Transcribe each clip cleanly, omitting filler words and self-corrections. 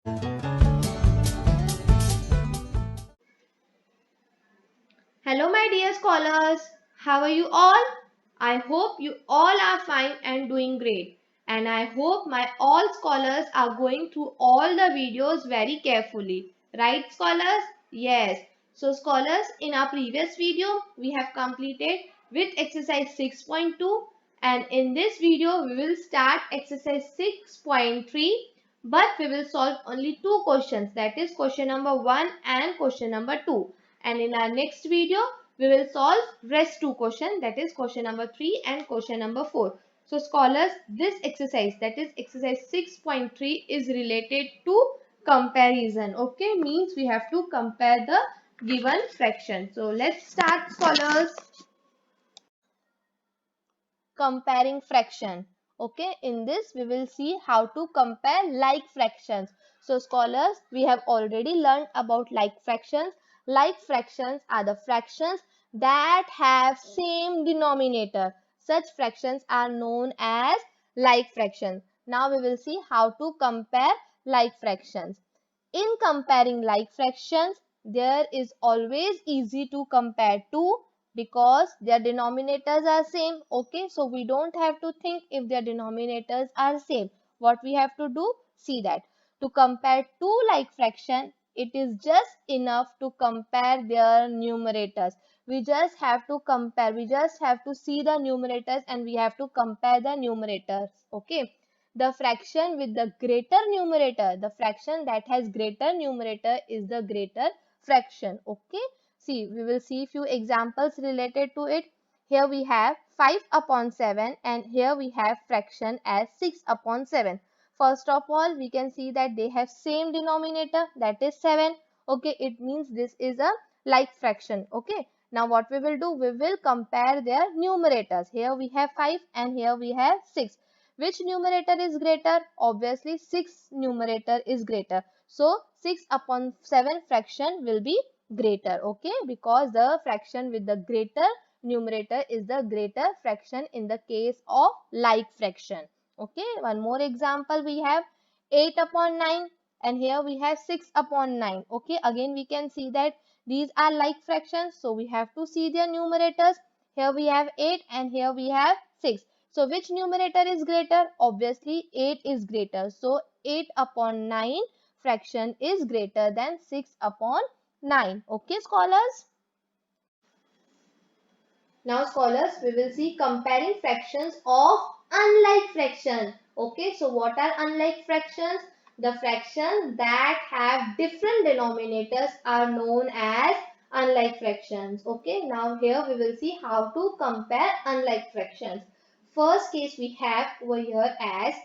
Hello, my dear scholars. How are you all? I hope you all are fine and doing great. And I hope my all scholars are going through all the videos very carefully. Right, scholars? Yes. So, scholars, in our previous video, we have completed with exercise 6.2. And in this video, we will start exercise 6.3. But we will solve only two questions. That is question number 1 and question number 2, and in our next video we will solve rest two question, that is question number 3 and question number 4. So scholars, this exercise, that is exercise 6.3, is related to comparison. Okay, means we have to compare the given fraction. So let's start, scholars. Comparing fraction. Okay, in this we will see how to compare like fractions. So scholars, we have already learned about like fractions. Like fractions are the fractions that have same denominator. Such fractions are known as like fractions. Now we will see how to compare like fractions. In comparing like fractions, there is always easy to compare two because their denominators are same. Okay, so we don't have to think if their denominators are same. What we have to do, see that to compare two like fraction, it is just enough to compare their numerators. We just have to compare, we just have to see the numerators and we have to compare the numerators. Okay, the fraction with the greater numerator, the fraction that has greater numerator is the greater fraction. Okay, see, we will see few examples related to it. Here we have 5 upon 7 and here we have fraction as 6 upon 7. First of all, we can see that they have same denominator, that is 7. Okay, it means this is a like fraction. Okay, now what we will do, we will compare their numerators. Here we have 5 and here we have 6. Which numerator is greater? Obviously 6 numerator is greater. So 6 upon 7 fraction will be greater. Okay, because the fraction with the greater numerator is the greater fraction in the case of like fraction. Okay, one more example we have 8 upon 9 and here we have 6 upon 9. Okay, again we can see that these are like fractions, so we have to see their numerators. Here we have 8 and here we have 6. So which numerator is greater? Obviously 8 is greater. So 8 upon 9 fraction is greater than 6 upon 9. Okay, scholars? Now scholars, we will see comparing fractions of unlike fractions. Okay, so what are unlike fractions? The fractions that have different denominators are known as unlike fractions. Okay, now here we will see how to compare unlike fractions. First case we have over here as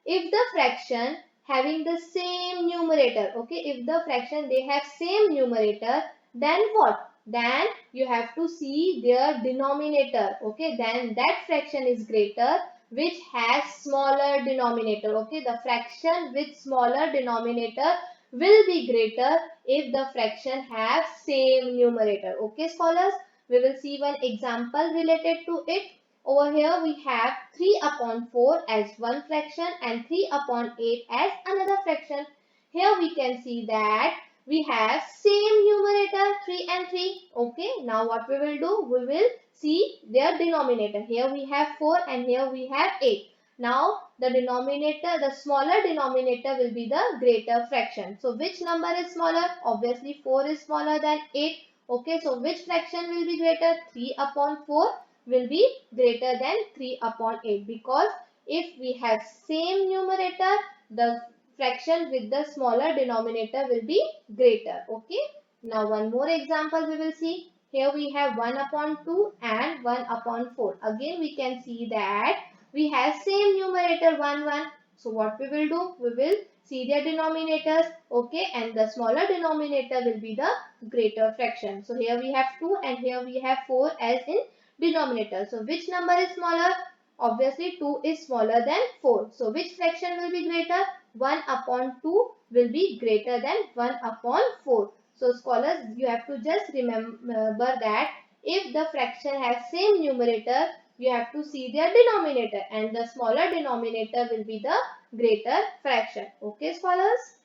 if the fraction having the same numerator. Okay, if the fraction they have same numerator, then what? Then you have to see their denominator. Okay, then that fraction is greater which has smaller denominator. Okay, the fraction with smaller denominator will be greater if the fraction have same numerator. Okay, scholars, we will see one example related to it. Over here we have 3 upon 4 as one fraction and 3 upon 8 as another fraction. Here we can see that we have same numerator 3 and 3. Okay, now what we will do, we will see their denominator. Here we have 4 and here we have 8. Now the denominator, the smaller denominator will be the greater fraction. So which number is smaller? Obviously 4 is smaller than 8. Okay, so which fraction will be greater? 3 upon 4 will be greater than 3 upon 8, because if we have same numerator, the fraction with the smaller denominator will be greater. Okay. Now one more example we will see. Here we have 1 upon 2 and 1 upon 4. Again we can see that we have same numerator 1 1. So what we will do? We will see their denominators. Okay. And the smaller denominator will be the greater fraction. So here we have 2 and here we have 4 as in denominator. So which number is smaller? Obviously 2 is smaller than 4. So which fraction will be greater? 1 upon 2 will be greater than 1 upon 4. So scholars, you have to just remember that if the fraction has same numerator, you have to see their denominator, and the smaller denominator will be the greater fraction. Okay, scholars?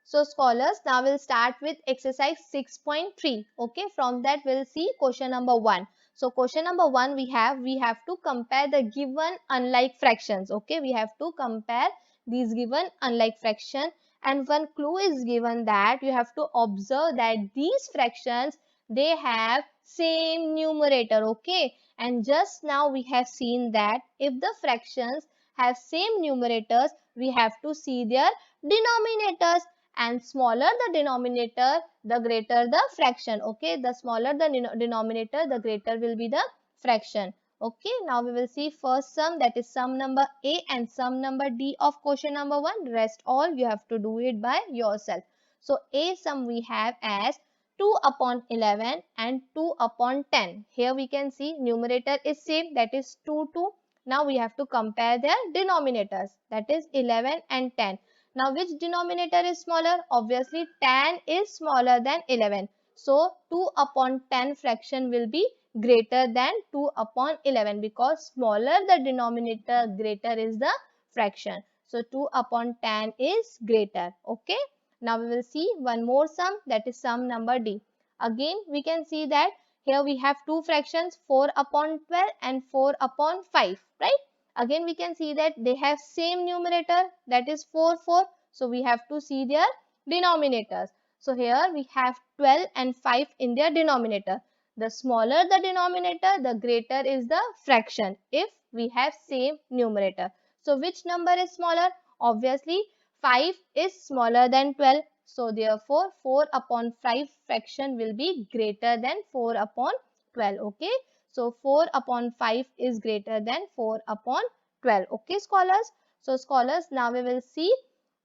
So scholars, now we'll start with exercise 6.3. Okay, from that we'll see question number 1. So question number 1 we have to compare the given unlike fractions. Okay, we have to compare these given unlike fraction, and one clue is given that you have to observe that these fractions, they have same numerator. Okay, and just now we have seen that if the fractions have same numerators, we have to see their denominators, and smaller the denominator, the greater the fraction. Okay, the smaller the denominator, the greater will be the fraction. Okay, now we will see first sum, that is sum number A and sum number D of question number 1. Rest all you have to do it by yourself. So A sum we have as 2 upon 11 and 2 upon 10. Here we can see numerator is same, that is 2 2. Now we have to compare their denominators, that is 11 and 10. Now which denominator is smaller? Obviously 10 is smaller than 11. So 2 upon 10 fraction will be greater than 2 upon 11, because smaller the denominator, greater is the fraction. So 2 upon 10 is greater. Okay. Now we will see one more sum, that is sum number D. Again we can see that here we have two fractions, 4 upon 12 and 4 upon 5, right? Again we can see that they have same numerator, that is 4 4. So we have to see their denominators. So here we have 12 and 5 in their denominator. The smaller the denominator, the greater is the fraction if we have same numerator. So which number is smaller? Obviously 5 is smaller than 12. So therefore 4 upon 5 fraction will be greater than 4 upon 12. Okay. So 4 upon 5 is greater than 4 upon 12. Okay scholars. So scholars, now we will see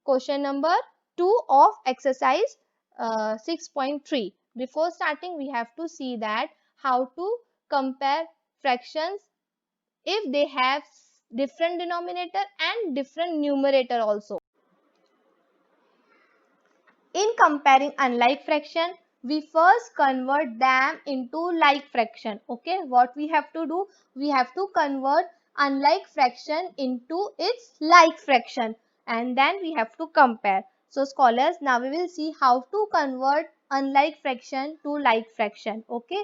question number 2 of exercise 6.3. Before starting, we have to see that how to compare fractions if they have different denominator and different numerator also. In comparing unlike fraction, we first convert them into like fraction. Okay, what we have to do? We have to convert unlike fraction into its like fraction, and then we have to compare. So scholars, now we will see how to convert unlike fraction to like fraction. Okay,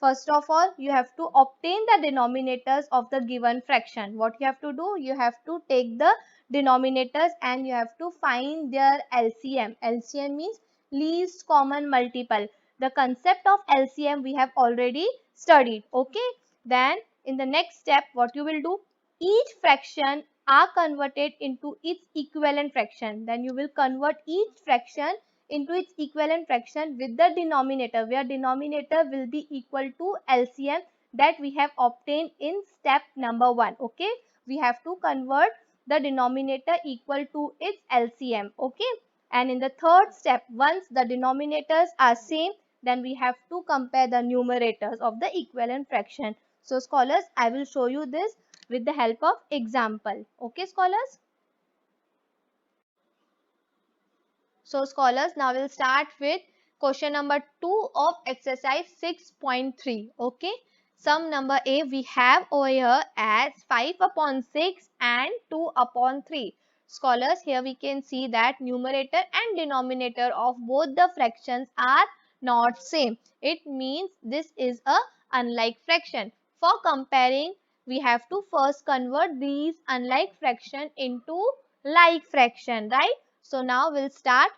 first of all, you have to obtain the denominators of the given fraction. What you have to do? You have to take the denominators and you have to find their LCM. LCM means least common multiple. The concept of LCM we have already studied. Okay. Then in the next step, what you will do? Each fraction are converted into its equivalent fraction. Then you will convert each fraction into its equivalent fraction with the denominator, where denominator will be equal to LCM that we have obtained in step number 1. Okay. We have to convert the denominator equal to its LCM. Okay. And in the third step, once the denominators are same, then we have to compare the numerators of the equivalent fraction. So scholars, I will show you this with the help of example. Okay scholars. So scholars, now we'll start with question number 2 of exercise 6.3. Okay. Sum number A we have over here as 5 upon 6 and 2 upon 3. Scholars, here we can see that numerator and denominator of both the fractions are not same. It means this is a unlike fraction. For comparing, we have to first convert these unlike fraction into like fraction, right? So now we'll start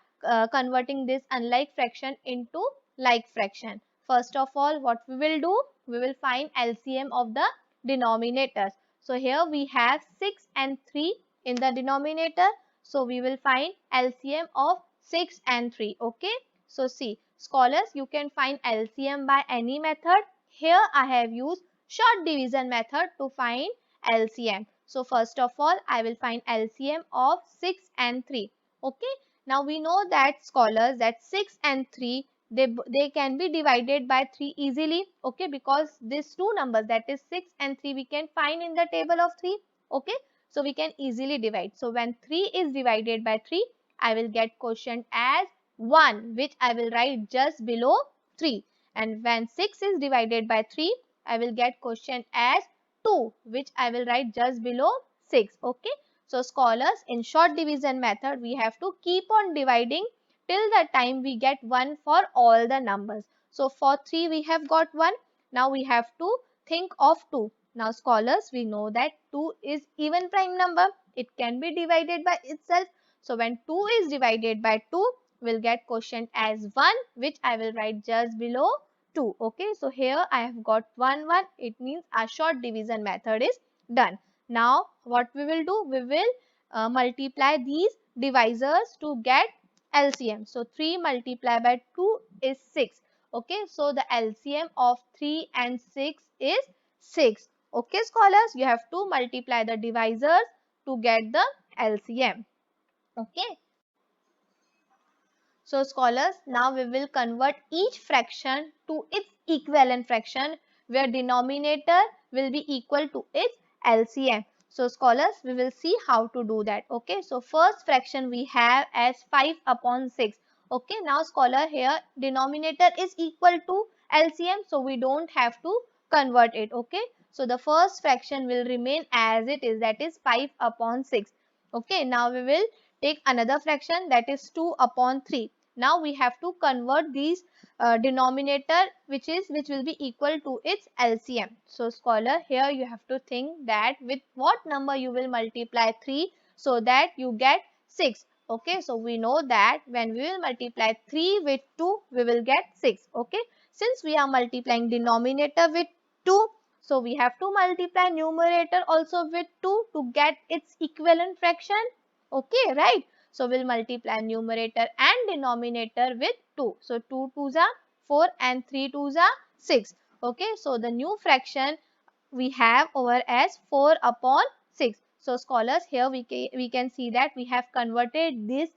converting this unlike fraction into like fraction. First of all, what we will do? We will find LCM of the denominators. So here we have 6 and 3 in the denominator. So we will find LCM of 6 and 3. Okay. So see, scholars, you can find LCM by any method. Here I have used short division method to find LCM. So first of all, I will find LCM of 6 and 3. Okay. Now we know that scholars, that 6 and 3, they can be divided by 3 easily. Okay, because these two numbers, that is 6 and 3, we can find in the table of 3. Okay, so we can easily divide. So when 3 is divided by 3, I will get quotient as 1, which I will write just below 3. And when 6 is divided by 3, I will get quotient as 2, which I will write just below 6. Okay. So scholars, in short division method, we have to keep on dividing till the time we get 1 for all the numbers. So for 3 we have got 1. Now we have to think of 2. Now scholars, we know that 2 is even prime number. It can be divided by itself. So when 2 is divided by 2, we'll get quotient as 1, which I will write just below 2. Okay, so here I have got 1, 1. It means our short division method is done. Now what we will do? We will multiply these divisors to get LCM. So 3 multiplied by 2 is 6. Okay, so the LCM of 3 and 6 is 6. Okay, scholars, you have to multiply the divisors to get the LCM. Okay. So scholars, now we will convert each fraction to its equivalent fraction where denominator will be equal to its LCM. So scholars, we will see how to do that. Okay, so first fraction we have as 5 upon 6. Okay, now scholar, here denominator is equal to LCM, so we don't have to convert it. Okay, so the first fraction will remain as it is, that is 5 upon 6. Okay, now we will take another fraction, that is 2 upon 3. Now we have to convert these denominator which will be equal to its LCM. So scholar, here you have to think that with what number you will multiply 3 so that you get 6. Okay, so we know that when we will multiply 3 with 2, we will get 6. Okay, since we are multiplying denominator with 2, so we have to multiply numerator also with 2 to get its equivalent fraction. Okay, right? So we'll multiply numerator and denominator with 2. So 2 twos are 4 and 3 twos are 6. Okay, so the new fraction we have over as 4 upon 6. So scholars, here we can see that we have converted this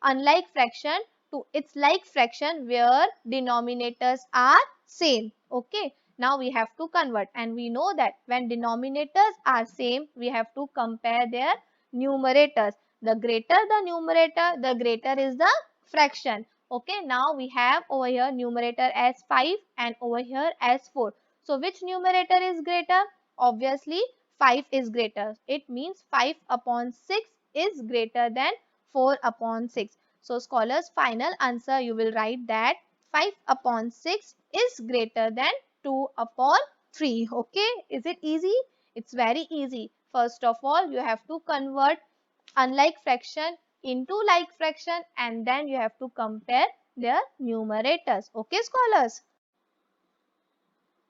unlike fraction to its like fraction where denominators are same. Okay, now we have to convert, and we know that when denominators are same, we have to compare their numerators. The greater the numerator, the greater is the fraction. Okay, now we have over here numerator as 5 and over here as 4. So which numerator is greater? Obviously 5 is greater. It means 5 upon 6 is greater than 4 upon 6. So scholars, final answer you will write that 5 upon 6 is greater than 2 upon 3. Okay, is it easy? It's very easy. First of all, you have to convert unlike fraction into like fraction, and then you have to compare their numerators. Okay, scholars?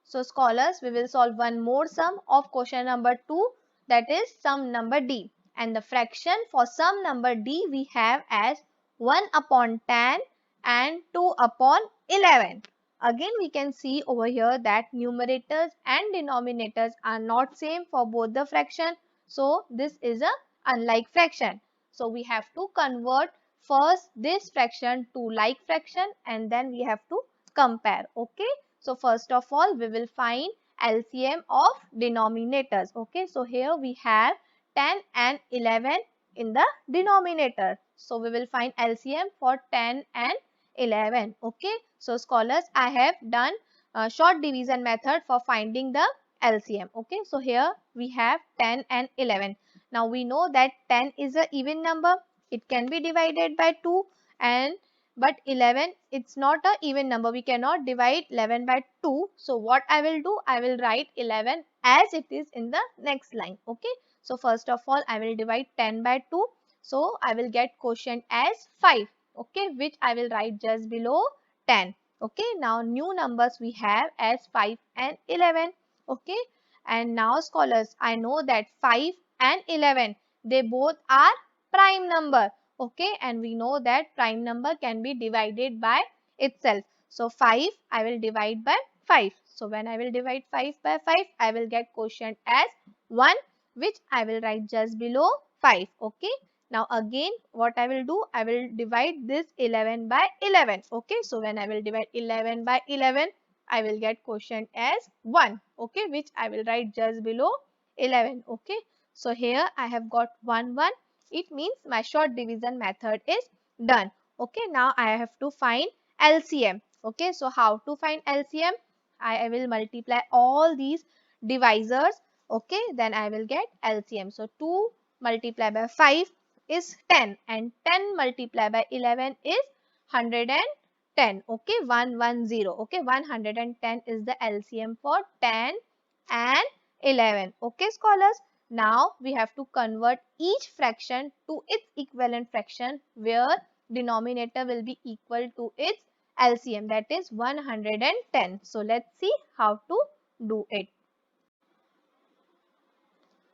So scholars, we will solve one more sum of question number 2, that is sum number D. And the fraction for sum number D we have as 1 upon 10 and 2 upon 11. Again we can see over here that numerators and denominators are not same for both the fraction. So this is a unlike fraction. So we have to convert first this fraction to like fraction and then we have to compare. Okay. So first of all, we will find LCM of denominators. Okay, so here we have 10 and 11 in the denominator. So we will find LCM for 10 and 11. Okay, so scholars, I have done a short division method for finding the LCM. Okay, so here we have 10 and 11. Now we know that 10 is an even number. It can be divided by 2, and but 11, it's not a even number. We cannot divide 11 by 2. So what I will do, I will write 11 as it is in the next line. Okay. So first of all, I will divide 10 by 2. So I will get quotient as 5. Okay. Which I will write just below 10. Okay. Now new numbers we have as 5 and 11. Okay. And now scholars, I know that 5 and 11, they both are prime number. Okay, and we know that prime number can be divided by itself. So 5 I will divide by 5. So when I will divide 5 by 5, I will get quotient as 1, which I will write just below 5. Okay, now again what I will do, I will divide this 11 by 11. Okay, so when I will divide 11 by 11, I will get quotient as 1. Okay, which I will write just below 11. Okay, so here I have got 1, 1. It means my short division method is done. Okay, now I have to find LCM. Okay, so how to find LCM? I will multiply all these divisors. Okay, then I will get LCM. So 2 multiplied by 5 is 10 and 10 multiplied by 11 is 110. Okay, 110. Okay, 110 is the LCM for 10 and 11. Okay, scholars. Now we have to convert each fraction to its equivalent fraction where denominator will be equal to its LCM, that is 110. So let's see how to do it.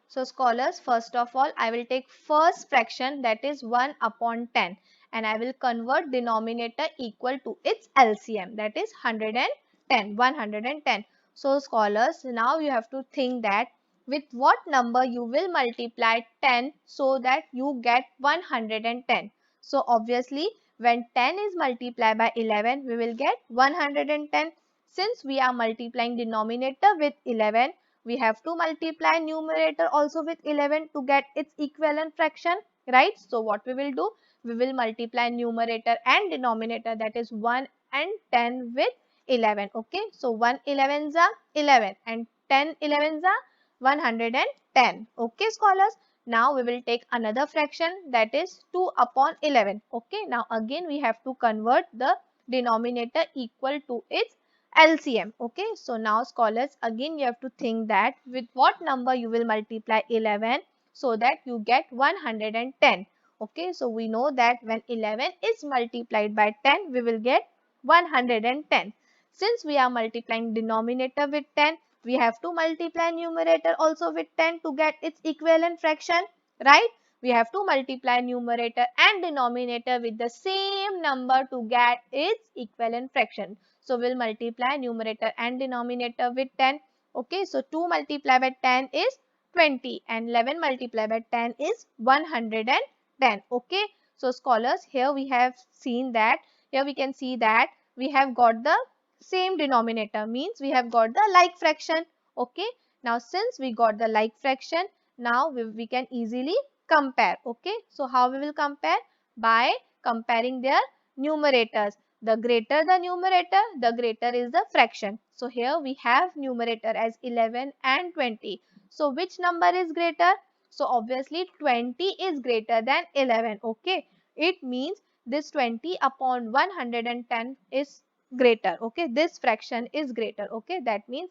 So scholars, first of all, I will take first fraction, that is 1 upon 10, and I will convert denominator equal to its LCM, that is 110, 110. So scholars, now you have to think that with what number you will multiply 10 so that you get 110. So obviously when 10 is multiplied by 11, we will get 110. Since we are multiplying denominator with 11, we have to multiply numerator also with 11 to get its equivalent fraction, right? So what we will do, we will multiply numerator and denominator, that is 1 and 10 with 11. Okay, so 1 11s are 11 and 10 11s are 110. Okay, scholars, now we will take another fraction, that is 2 upon 11. Okay, now again we have to convert the denominator equal to its LCM. Okay, so now scholars, again you have to think that with what number you will multiply 11 so that you get 110. Okay, so we know that when 11 is multiplied by 10, we will get 110. Since we are multiplying denominator with 10, we have to multiply numerator also with 10 to get its equivalent fraction, right? We have to multiply numerator and denominator with the same number to get its equivalent fraction. So we'll multiply numerator and denominator with 10. Okay, so 2 multiplied by 10 is 20 and 11 multiplied by 10 is 110. Okay, so scholars, here we have seen that, here we can see that we have got the same denominator, means we have got the like fraction. Okay, now since we got the like fraction, now we can easily compare. Okay, so how we will compare? By comparing their numerators. The greater the numerator, the greater is the fraction. So here we have numerator as 11 and 20. So which number is greater? So obviously 20 is greater than 11. Okay, it means this 20 upon 110 is greater. Okay, this fraction is greater. Okay, that means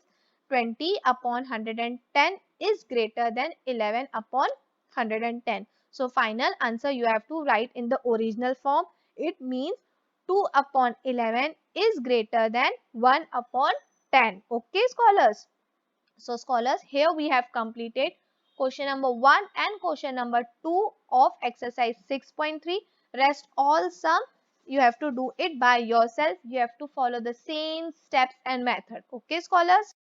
20 upon 110 is greater than 11 upon 110. So final answer you have to write in the original form. It means 2 upon 11 is greater than 1 upon 10. Okay, scholars. So scholars, here we have completed question number 1 and question number 2 of exercise 6.3. Rest all sum you have to do it by yourself. You have to follow the same steps and method. Okay, scholars.